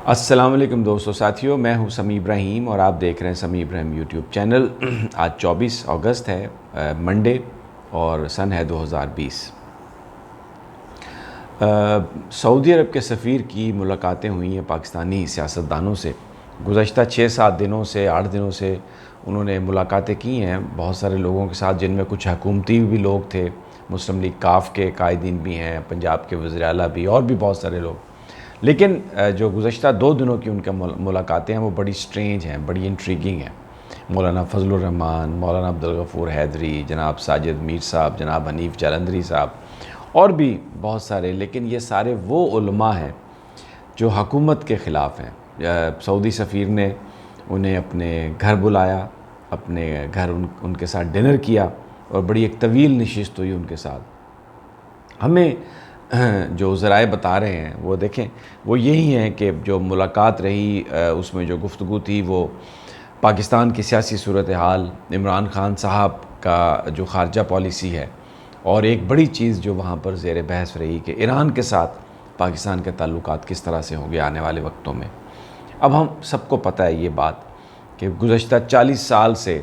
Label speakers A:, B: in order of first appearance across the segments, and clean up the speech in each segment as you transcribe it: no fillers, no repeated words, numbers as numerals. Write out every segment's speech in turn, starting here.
A: السلام علیکم دوستو ساتھیوں، میں ہوں سمیع ابراہیم اور آپ دیکھ رہے ہیں سمیع ابراہیم یوٹیوب چینل۔ آج 24 اگست ہے، منڈے، اور سن ہے 2020۔ سعودی عرب کے سفیر کی ملاقاتیں ہوئی ہیں پاکستانی سیاستدانوں سے۔ گزشتہ 6-7 دنوں سے 8 دنوں سے انہوں نے ملاقاتیں کی ہیں بہت سارے لوگوں کے ساتھ، جن میں کچھ حکومتی بھی لوگ تھے، مسلم لیگ کاف کے قائدین بھی ہیں، پنجاب کے وزیر اعلیٰ بھی، اور بھی بہت سارے لوگ۔ لیکن جو گزشتہ 2 دنوں کی ان کا ملاقاتیں ہیں وہ بڑی سٹرینج ہیں، بڑی انٹریگنگ ہیں۔ مولانا فضل الرحمان، مولانا عبدالغفور حیدری، جناب ساجد میر صاحب، جناب حنیف جالندھری صاحب، اور بھی بہت سارے، لیکن یہ سارے وہ علماء ہیں جو حکومت کے خلاف ہیں۔ سعودی سفیر نے انہیں اپنے گھر بلایا، اپنے گھر ان کے ساتھ ڈنر کیا، اور بڑی ایک طویل نشست ہوئی ان کے ساتھ۔ ہمیں جو ذرائع بتا رہے ہیں وہ دیکھیں، وہ یہی ہیں کہ جو ملاقات رہی اس میں جو گفتگو تھی وہ پاکستان کی سیاسی صورتحال، عمران خان صاحب کا جو خارجہ پالیسی ہے، اور ایک بڑی چیز جو وہاں پر زیر بحث رہی کہ ایران کے ساتھ پاکستان کے تعلقات کس طرح سے ہوں گے آنے والے وقتوں میں۔ اب ہم سب کو پتہ ہے یہ بات کہ گزشتہ 40 سال سے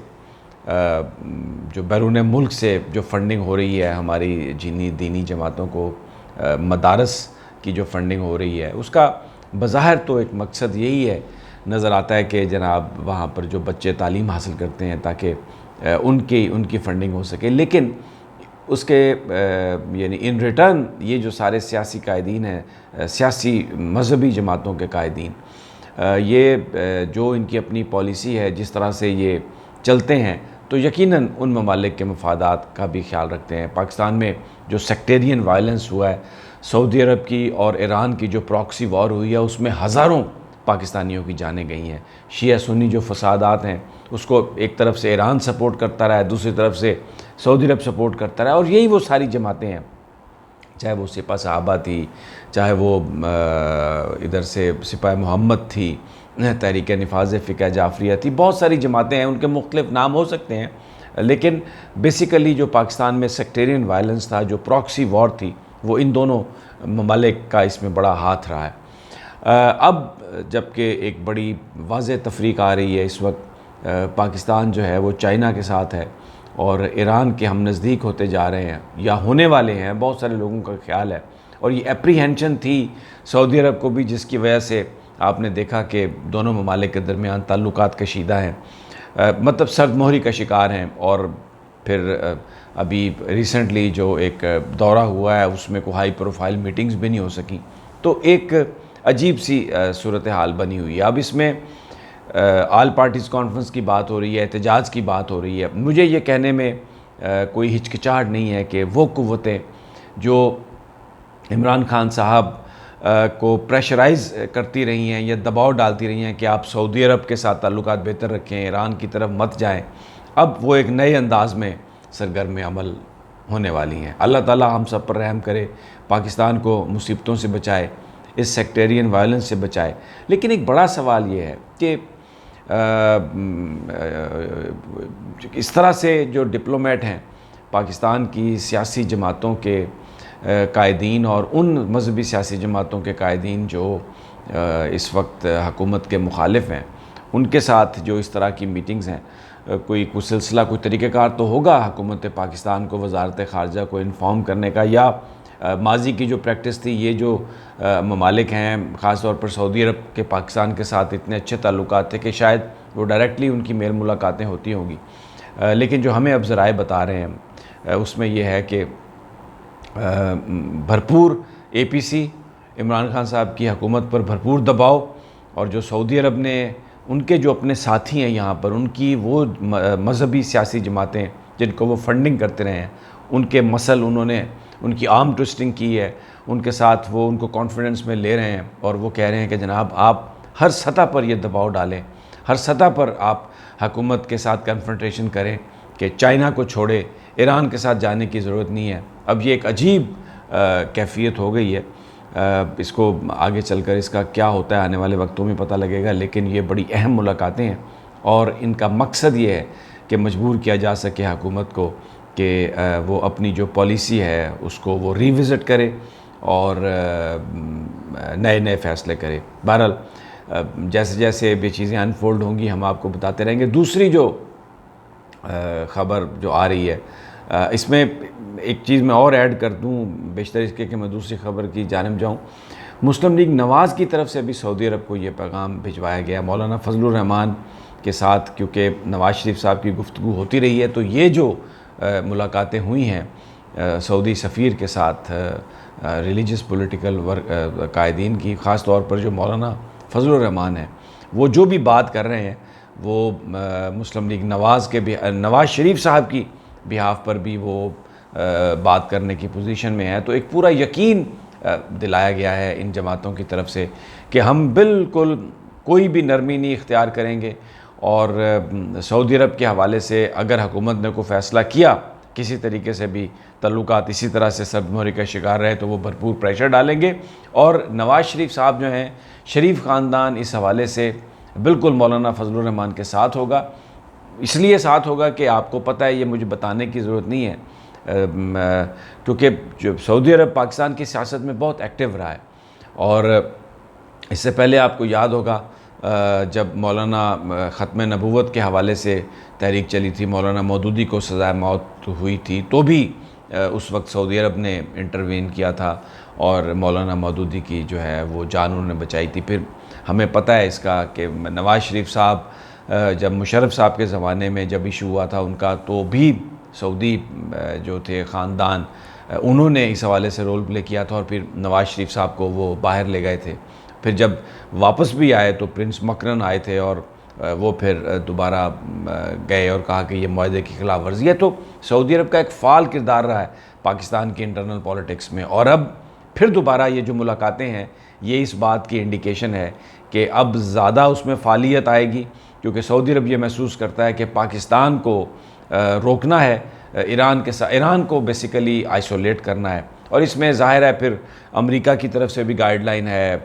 A: جو بیرون ملک سے جو فنڈنگ ہو رہی ہے ہماری دینی جماعتوں کو، مدارس کی جو فنڈنگ ہو رہی ہے، اس کا بظاہر تو ایک مقصد یہی ہے نظر آتا ہے کہ جناب وہاں پر جو بچے تعلیم حاصل کرتے ہیں تاکہ ان کی فنڈنگ ہو سکے، لیکن اس کے یعنی ان ریٹرن یہ جو سارے سیاسی قائدین ہیں، سیاسی مذہبی جماعتوں کے قائدین، یہ جو ان کی اپنی پالیسی ہے، جس طرح سے یہ چلتے ہیں، تو یقیناً ان ممالک کے مفادات کا بھی خیال رکھتے ہیں۔ پاکستان میں جو سیکٹیرین وائلنس ہوا ہے، سعودی عرب کی اور ایران کی جو پراکسی وار ہوئی ہے، اس میں ہزاروں پاکستانیوں کی جانیں گئی ہیں۔ شیعہ سنی جو فسادات ہیں، اس کو ایک طرف سے ایران سپورٹ کرتا رہا ہے، دوسری طرف سے سعودی عرب سپورٹ کرتا رہا ہے، اور یہی وہ ساری جماعتیں ہیں، چاہے وہ سپاہ صحابہ تھی، چاہے وہ ادھر سے سپاہ محمد تھی، تحریک نفاذ فقہ جعفریہ تھی، بہت ساری جماعتیں ہیں، ان کے مختلف نام ہو سکتے ہیں، لیکن بیسیکلی جو پاکستان میں سیکٹیرین وائلنس تھا، جو پراکسی وار تھی، وہ ان دونوں ممالک کا اس میں بڑا ہاتھ رہا ہے۔ اب جبکہ ایک بڑی واضح تفریق آ رہی ہے اس وقت، پاکستان جو ہے وہ چائنا کے ساتھ ہے اور ایران کے ہم نزدیک ہوتے جا رہے ہیں یا ہونے والے ہیں، بہت سارے لوگوں کا خیال ہے، اور یہ اپریہنشن تھی سعودی عرب کو بھی، جس کی وجہ سے آپ نے دیکھا کہ دونوں ممالک کے درمیان تعلقات کشیدہ ہیں، مطلب سرد مہری کا شکار ہیں، اور پھر ابھی ریسنٹلی جو ایک دورہ ہوا ہے اس میں کوئی ہائی پروفائل میٹنگز بھی نہیں ہو سکیں، تو ایک عجیب سی صورتحال بنی ہوئی ہے۔ اب اس میں آل پارٹیز کانفرنس کی بات ہو رہی ہے، احتجاج کی بات ہو رہی ہے۔ مجھے یہ کہنے میں کوئی ہچکچاہٹ نہیں ہے کہ وہ قوتیں جو عمران خان صاحب کو پریشرائز کرتی رہی ہیں یا دباؤ ڈالتی رہی ہیں کہ آپ سعودی عرب کے ساتھ تعلقات بہتر رکھیں، ایران کی طرف مت جائیں، اب وہ ایک نئے انداز میں سرگرم عمل ہونے والی ہیں۔ اللہ تعالی ہم سب پر رحم کرے، پاکستان کو مصیبتوں سے بچائے، اس سیکٹیرین وائلنس سے بچائے۔ لیکن ایک بڑا سوال یہ ہے کہ اس طرح سے جو ڈپلومیٹ ہیں پاکستان کی سیاسی جماعتوں کے قائدین اور ان مذہبی سیاسی جماعتوں کے قائدین جو اس وقت حکومت کے مخالف ہیں، ان کے ساتھ جو اس طرح کی میٹنگز ہیں، کوئی سلسلہ، کوئی طریقہ کار تو ہوگا حکومت پاکستان کو وزارت خارجہ کو انفارم کرنے کا، یا ماضی کی جو پریکٹس تھی، یہ جو ممالک ہیں خاص طور پر سعودی عرب کے پاکستان کے ساتھ اتنے اچھے تعلقات تھے کہ شاید وہ ڈائریکٹلی ان کی میل ملاقاتیں ہوتی ہوں گی، لیکن جو ہمیں اب ذرائع بتا رہے ہیں اس میں یہ ہے کہ بھرپور اے پی سی، عمران خان صاحب کی حکومت پر بھرپور دباؤ، اور جو سعودی عرب نے ان کے جو اپنے ساتھی ہیں یہاں پر، ان کی وہ مذہبی سیاسی جماعتیں جن کو وہ فنڈنگ کرتے رہے ہیں، ان کے مسل انہوں نے ان کی آرم ٹوئسٹنگ کی ہے، ان کے ساتھ وہ ان کو کانفیڈنس میں لے رہے ہیں، اور وہ کہہ رہے ہیں کہ جناب آپ ہر سطح پر یہ دباؤ ڈالیں، ہر سطح پر آپ حکومت کے ساتھ کنفرنٹیشن کریں کہ چائنا کو چھوڑے، ایران کے ساتھ جانے کی ضرورت نہیں ہے۔ اب یہ ایک عجیب کیفیت ہو گئی ہے، اس کو آگے چل کر اس کا کیا ہوتا ہے آنے والے وقتوں میں پتہ لگے گا، لیکن یہ بڑی اہم ملاقاتیں ہیں، اور ان کا مقصد یہ ہے کہ مجبور کیا جا سکے حکومت کو کہ وہ اپنی جو پالیسی ہے اس کو وہ ریوزٹ کرے اور نئے نئے فیصلے کرے۔ بہرحال جیسے جیسے بھی چیزیں انفولڈ ہوں گی ہم آپ کو بتاتے رہیں گے۔ دوسری جو خبر جو آ رہی ہے، اس میں ایک چیز میں اور ایڈ کر دوں بیشتر اس کے کہ میں دوسری خبر کی جانب جاؤں۔ مسلم لیگ نواز کی طرف سے بھی سعودی عرب کو یہ پیغام بھجوایا گیا مولانا فضل الرحمان کے ساتھ، کیونکہ نواز شریف صاحب کی گفتگو ہوتی رہی ہے، تو یہ جو ملاقاتیں ہوئی ہیں سعودی سفیر کے ساتھ ریلیجس پولیٹیکل قائدین کی، خاص طور پر جو مولانا فضل الرحمان ہیں، وہ جو بھی بات کر رہے ہیں وہ مسلم لیگ نواز کے نواز شریف صاحب کی بہاف پر بھی وہ بات کرنے کی پوزیشن میں ہے۔ تو ایک پورا یقین دلایا گیا ہے ان جماعتوں کی طرف سے کہ ہم بالکل کوئی بھی نرمی نہیں اختیار کریں گے، اور سعودی عرب کے حوالے سے اگر حکومت نے کوئی فیصلہ کیا کسی طریقے سے بھی تعلقات اسی طرح سے سرمہری کا شکار رہے تو وہ بھرپور پریشر ڈالیں گے۔ اور نواز شریف صاحب جو ہیں، شریف خاندان اس حوالے سے بالکل مولانا فضل الرحمان کے ساتھ ہوگا۔ اس لیے ساتھ ہوگا کہ آپ کو پتہ ہے، یہ مجھے بتانے کی ضرورت نہیں ہے، کیونکہ جو سعودی عرب پاکستان کی سیاست میں بہت ایکٹیو رہا ہے، اور اس سے پہلے آپ کو یاد ہوگا جب مولانا ختم نبوت کے حوالے سے تحریک چلی تھی، مولانا مودودی کو سزائے موت ہوئی تھی، تو بھی اس وقت سعودی عرب نے انٹروین کیا تھا اور مولانا مودودی کی جو ہے وہ جان انہوں نے بچائی تھی۔ پھر ہمیں پتہ ہے اس کا کہ نواز شریف صاحب جب مشرف صاحب کے زمانے میں جب ایشو ہوا تھا ان کا، تو بھی سعودی جو تھے خاندان، انہوں نے اس حوالے سے رول پلے کیا تھا، اور پھر نواز شریف صاحب کو وہ باہر لے گئے تھے۔ پھر جب واپس بھی آئے تو پرنس مکرن آئے تھے، اور وہ پھر دوبارہ گئے اور کہا کہ یہ معاہدے کی خلاف ورزی ہے۔ تو سعودی عرب کا ایک فعال کردار رہا ہے پاکستان کی انٹرنل پولیٹکس میں، اور اب پھر دوبارہ یہ جو ملاقاتیں ہیں یہ اس بات کی انڈیکیشن ہے کہ اب زیادہ اس میں فعالیت آئے گی، کیونکہ سعودی عرب یہ محسوس کرتا ہے کہ پاکستان کو روکنا ہے، ایران کے ساتھ، ایران کو بیسیکلی آئسولیٹ کرنا ہے، اور اس میں ظاہر ہے پھر امریکہ کی طرف سے بھی گائیڈ لائن ہے،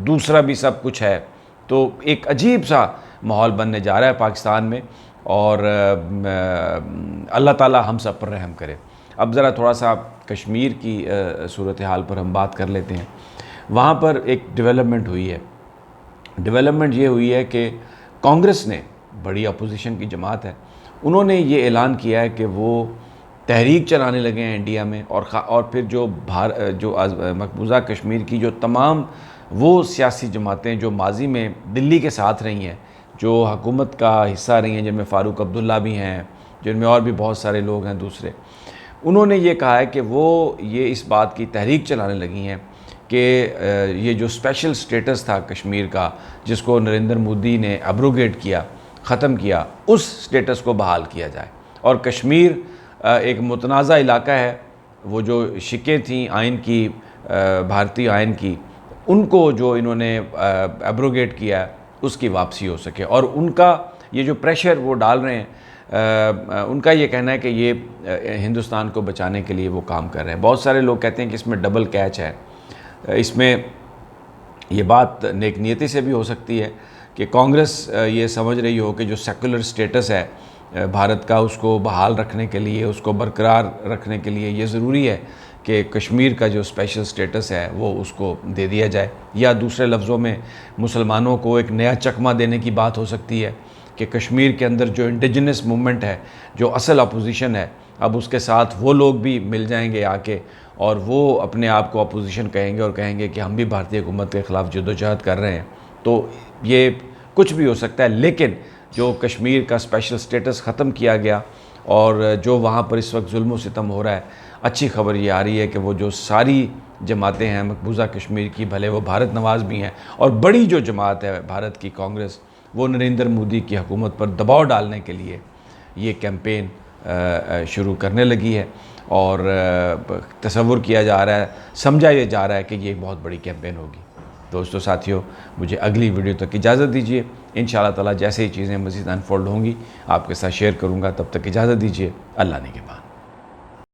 A: دوسرا بھی سب کچھ ہے، تو ایک عجیب سا ماحول بننے جا رہا ہے پاکستان میں، اور اللہ تعالیٰ ہم سب پر رحم کرے۔ اب ذرا تھوڑا سا کشمیر کی صورتحال پر ہم بات کر لیتے ہیں۔ وہاں پر ایک ڈیولپمنٹ ہوئی ہے، ڈیولپمنٹ یہ ہوئی ہے کہ کانگریس نے، بڑی اپوزیشن کی جماعت ہے، انہوں نے یہ اعلان کیا ہے کہ وہ تحریک چلانے لگے ہیں انڈیا میں، اور پھر جو مقبوضہ کشمیر کی جو تمام وہ سیاسی جماعتیں جو ماضی میں دلی کے ساتھ رہی ہیں، جو حکومت کا حصہ رہی ہیں، جن میں فاروق عبداللہ بھی ہیں، جن میں اور بھی بہت سارے لوگ ہیں دوسرے، انہوں نے یہ کہا ہے کہ وہ یہ اس بات کی تحریک چلانے لگی ہیں کہ یہ جو اسپیشل سٹیٹس تھا کشمیر کا، جس کو نریندر مودی نے ایبروگیٹ کیا، ختم کیا، اس سٹیٹس کو بحال کیا جائے، اور کشمیر ایک متنازع علاقہ ہے، وہ جو شکیں تھیں آئین کی، بھارتی آئین کی، ان کو جو انہوں نے ایبروگیٹ کیا ہے اس کی واپسی ہو سکے، اور ان کا یہ جو پریشر وہ ڈال رہے ہیں، ان کا یہ کہنا ہے کہ یہ ہندوستان کو بچانے کے لیے وہ کام کر رہے ہیں۔ بہت سارے لوگ کہتے ہیں کہ اس میں ڈبل کیچ ہے، اس میں یہ بات نیک نیتی سے بھی ہو سکتی ہے کہ کانگریس یہ سمجھ رہی ہو کہ جو سیکولر سٹیٹس ہے بھارت کا، اس کو بحال رکھنے کے لیے، اس کو برقرار رکھنے کے لیے یہ ضروری ہے کہ کشمیر کا جو اسپیشل سٹیٹس ہے وہ اس کو دے دیا جائے، یا دوسرے لفظوں میں مسلمانوں کو ایک نیا چکمہ دینے کی بات ہو سکتی ہے کہ کشمیر کے اندر جو انڈیجنس موومنٹ ہے، جو اصل اپوزیشن ہے، اب اس کے ساتھ وہ لوگ بھی مل جائیں گے آ کے، اور وہ اپنے آپ کو اپوزیشن کہیں گے اور کہیں گے کہ ہم بھی بھارتی حکومت کے خلاف جدوجہد کر رہے ہیں۔ تو یہ کچھ بھی ہو سکتا ہے، لیکن جو کشمیر کا اسپیشل سٹیٹس ختم کیا گیا اور جو وہاں پر اس وقت ظلم و ستم ہو رہا ہے، اچھی خبر یہ آ رہی ہے کہ وہ جو ساری جماعتیں ہیں مقبوضہ کشمیر کی، بھلے وہ بھارت نواز بھی ہیں، اور بڑی جو جماعت ہے بھارت کی کانگریس، وہ نریندر مودی کی حکومت پر دباؤ ڈالنے کے لیے یہ کیمپین شروع کرنے لگی ہے، اور تصور کیا جا رہا ہے، سمجھا یہ جا رہا ہے کہ یہ ایک بہت بڑی کیمپین ہوگی۔ دوستو ساتھیو، مجھے اگلی ویڈیو تک اجازت دیجیے، انشاءاللہ تعالی جیسے ہی چیزیں مزید انفولڈ ہوں گی آپ کے ساتھ شیئر کروں گا، تب تک اجازت دیجیے، اللہ نگہبان۔